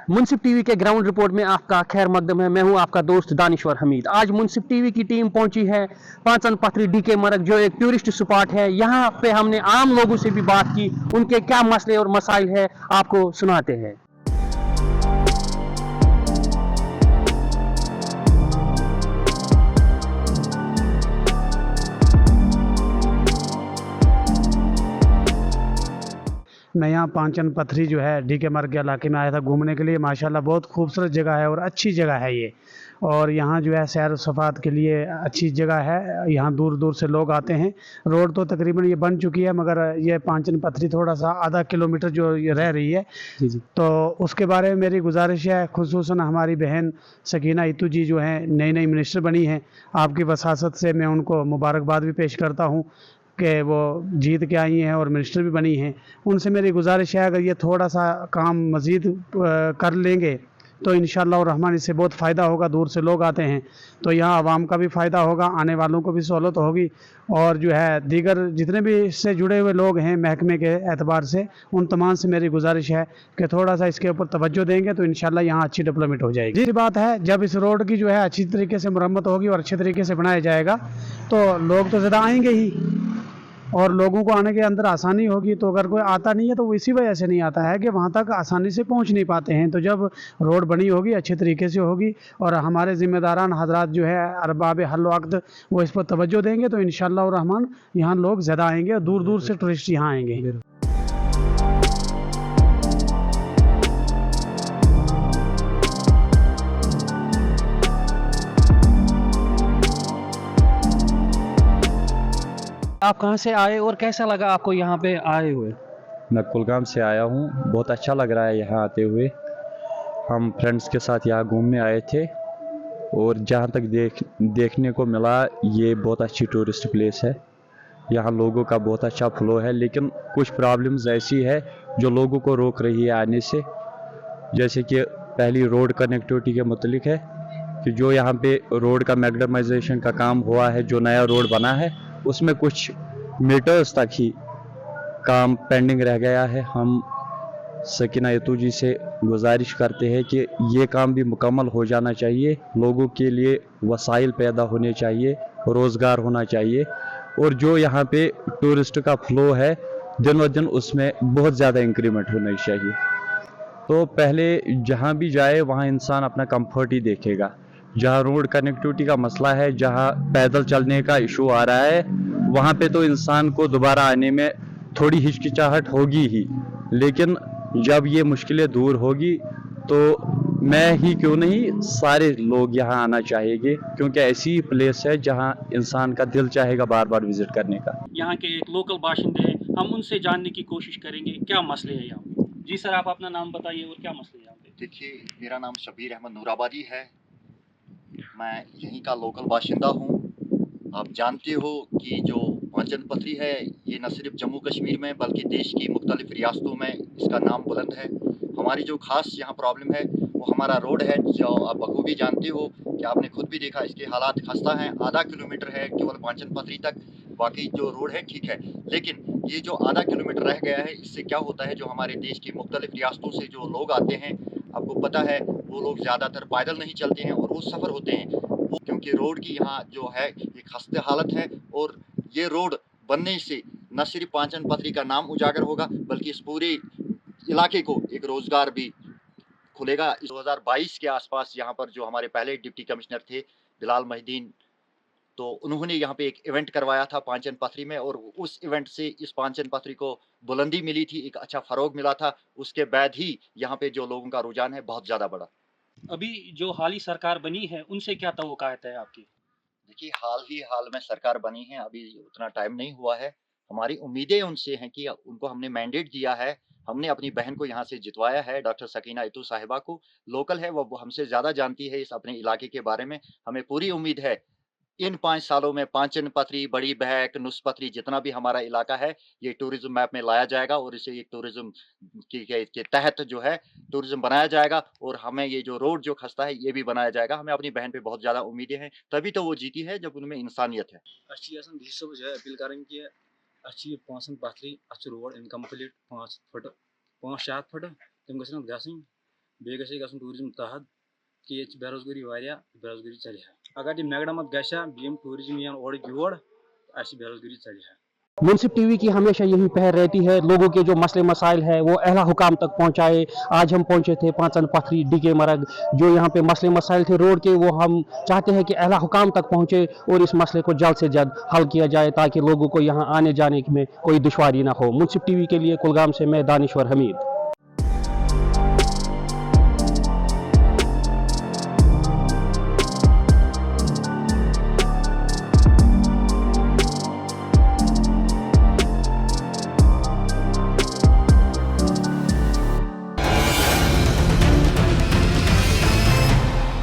मुनसिफ TV के ground report में आपका खैर मकदम है। मैं हूं आपका दोस्त दानिश्वर हमीद। आज मुनसिफ टीवी की टीम पहुंची है पांचन पथरी डीके मरग, जो एक टूरिस्ट स्पॉट है। यहां पे हमने आम लोगों से भी बात की, उनके क्या मसले और मसाइल है आपको सुनाते हैं। मैं यहाँ पांचन पथरी जो है डीके मार्ग के इलाके में आया था घूमने के लिए। माशाल्लाह बहुत खूबसूरत जगह है और अच्छी जगह है ये। और यहाँ जो है सैर सफात के लिए अच्छी जगह है। यहाँ दूर दूर से लोग आते हैं। रोड तो तकरीबन ये बन चुकी है, मगर ये पांचन पथरी थोड़ा सा आधा किलोमीटर जो ये रह रही है। जी जी। तो उसके बारे में मेरी गुजारिश है, खुसूसन हमारी बहन सकीना इतू जी जो हैं नई नई मिनिस्टर बनी हैं, आपकी वसासत से मैं उनको मुबारकबाद भी पेश करता हूँ कि वो जीत के आई हैं और मिनिस्टर भी बनी हैं। उनसे मेरी गुजारिश है, अगर ये थोड़ा सा काम मज़ीद कर लेंगे तो इंशाअल्लाह और रहमान इससे बहुत फ़ायदा होगा। दूर से लोग आते हैं तो यहाँ आवाम का भी फ़ायदा होगा, आने वालों को भी सहूलत होगी। और जो है दीगर जितने भी इससे जुड़े हुए लोग हैं महकमे के एतबार से, उन तमाम से मेरी गुजारिश है कि थोड़ा सा इसके ऊपर तवज्जो देंगे तो इंशाअल्लाह यहाँ अच्छी डेवलपमेंट हो जाएगी। ये बात है, जब इस रोड की जो है अच्छी तरीके से मरम्मत होगी और अच्छे तरीके से बनाया जाएगा तो लोग तो ज़्यादा आएंगे ही और लोगों को आने के अंदर आसानी होगी। तो अगर कोई आता नहीं है तो वो इसी वजह से नहीं आता है कि वहाँ तक आसानी से पहुँच नहीं पाते हैं। तो जब रोड बनी होगी, अच्छे तरीके से होगी और हमारे ज़िम्मेदारान हजरात जो है अरबाब हल वक्त वो इस पर तवज्जो देंगे तो इंशाअल्लाह और रहमान यहाँ लोग ज़्यादा आएंगे और दूर दूर से टूरिस्ट यहाँ आएंगे। आप कहां से आए और कैसा लगा आपको यहाँ पे आए हुए? मैं कुलगाम से आया हूँ। बहुत अच्छा लग रहा है यहाँ आते हुए। हम फ्रेंड्स के साथ यहाँ घूमने आए थे और जहाँ तक देखने को मिला, ये बहुत अच्छी टूरिस्ट प्लेस है। यहाँ लोगों का बहुत अच्छा फ्लो है, लेकिन कुछ प्रॉब्लम्स ऐसी है जो लोगों को रोक रही है आने से। जैसे कि पहली रोड कनेक्टिविटी के मुतलिक है कि जो यहाँ पे रोड का मैग्डमाइजेशन का काम हुआ है, जो नया रोड बना है उसमें कुछ मीटर्स तक ही काम पेंडिंग रह गया है। हम सकीना यतू जी से गुजारिश करते हैं कि ये काम भी मुकम्मल हो जाना चाहिए। लोगों के लिए वसाइल पैदा होने चाहिए, रोज़गार होना चाहिए और जो यहाँ पे टूरिस्ट का फ़्लो है दिन ब दिन उसमें बहुत ज़्यादा इंक्रीमेंट होना चाहिए। तो पहले जहाँ भी जाए वहाँ इंसान अपना कंफर्ट ही देखेगा। जहाँ रोड कनेक्टिविटी का मसला है, जहाँ पैदल चलने का इशू आ रहा है, वहाँ पे तो इंसान को दोबारा आने में थोड़ी हिचकिचाहट होगी ही। लेकिन जब ये मुश्किलें दूर होगी तो मैं ही क्यों नहीं, सारे लोग यहाँ आना चाहेंगे, क्योंकि ऐसी प्लेस है जहाँ इंसान का दिल चाहेगा बार बार विजिट करने का। यहाँ के एक लोकल बाशिंदे हैं, हम उनसे जानने की कोशिश करेंगे क्या मसले हैं यहाँ पे। जी सर, आप अपना नाम बताइए और क्या मसले हैं यहाँ पे। देखिए, मेरा नाम शबीर अहमद नूराबादी है। मैं यहीं का लोकल बाशिंदा हूँ। आप जानते हो कि जो पांचन पथरी है, ये न सिर्फ जम्मू कश्मीर में बल्कि देश की मुख्तलिफ रियासतों में इसका नाम बुलंद है। हमारी जो खास यहाँ प्रॉब्लम है वो हमारा रोड है, जो आप बखूबी जानते हो कि आपने खुद भी देखा, इसके हालात खस्ता हैं। आधा किलोमीटर है केवल पांचन पथरी तक, बाकी जो रोड है ठीक है। लेकिन ये जो आधा किलोमीटर रह गया है, इससे क्या होता है, जो हमारे देश की मुख्तलिफ रियासतों से जो लोग आते हैं, आपको पता है वो लोग ज़्यादातर पैदल नहीं चलते हैं और वो सफ़र होते हैं वो, क्योंकि रोड की यहाँ जो है ये खस्ते हालत है। और ये रोड बनने से न सिर्फ पांचन पथरी का नाम उजागर होगा बल्कि इस पूरे इलाके को एक रोज़गार भी खुलेगा। 2022 के आसपास यहाँ पर जो हमारे पहले डिप्टी कमिश्नर थे बिलाल महिदीन, तो उन्होंने यहाँ पे एक इवेंट करवाया था पांचन पथरी में और उस इवेंट से इस पांचन पथरी को बुलंदी मिली थी, एक अच्छा फ़रोग मिला था। उसके बाद ही यहाँ पे जो लोगों का रुझान है बहुत ज़्यादा बढ़ा। अभी जो हाली सरकार बनी है उनसे क्या तवक्कात है आपकी? देखिए, हाल में सरकार बनी है, अभी उतना टाइम नहीं हुआ है। हमारी उम्मीदें उनसे हैं कि उनको हमने मैंडेट दिया है, हमने अपनी बहन को यहाँ से जितवाया है, डॉक्टर सकीना इतू साहिबा को। लोकल है, वो हमसे ज़्यादा जानती है इस अपने इलाके के बारे में। हमें पूरी उम्मीद है इन 5 सालों में पांचन पथरी, बड़ी बहक, नुस पथरी, जितना भी हमारा इलाका है, ये टूरिज़्म मैप में लाया जाएगा और इसे एक टूरिज़्म के तहत जो है टूरिज़्म बनाया जाएगा और हमें ये जो रोड जो खस्ता है, ये भी बनाया जाएगा। हमें अपनी बहन पे बहुत ज़्यादा उम्मीदें हैं, तभी तो वो जीती है जब उनमें इंसानियत है। डी सब जो है अपील करें कि पांचन पथरी रोड इनकम्प्लीट 5 फुट 5-7 फुट तम गई। बेग गसन टूरिज्म तहत कि ये बेरोजगारी वारिया बेरोजगारी चल अगर यह मैगडमत गशा बीम टूरिज्म यान ओर योर अस बेरोजगारी चल मुंसिफ टीवी की हमेशा यही पहल रहती है लोगों के जो मसले मसाइल है वो अहला हुकाम तक पहुंचाए। आज हम पहुंचे थे पांचन पथरी डीके मरग, जो यहाँ पे मसले मसाइल थे रोड के, वो हम चाहते हैं कि अहला हुकाम तक पहुंचे और इस मसले को जल्द से जल्द हल किया जाए ताकि लोगों को यहाँ आने जाने में कोई दुश्वारी ना हो। मुंसिफ टीवी के लिए कुलगाम से मैं दानिश्वर हमीद।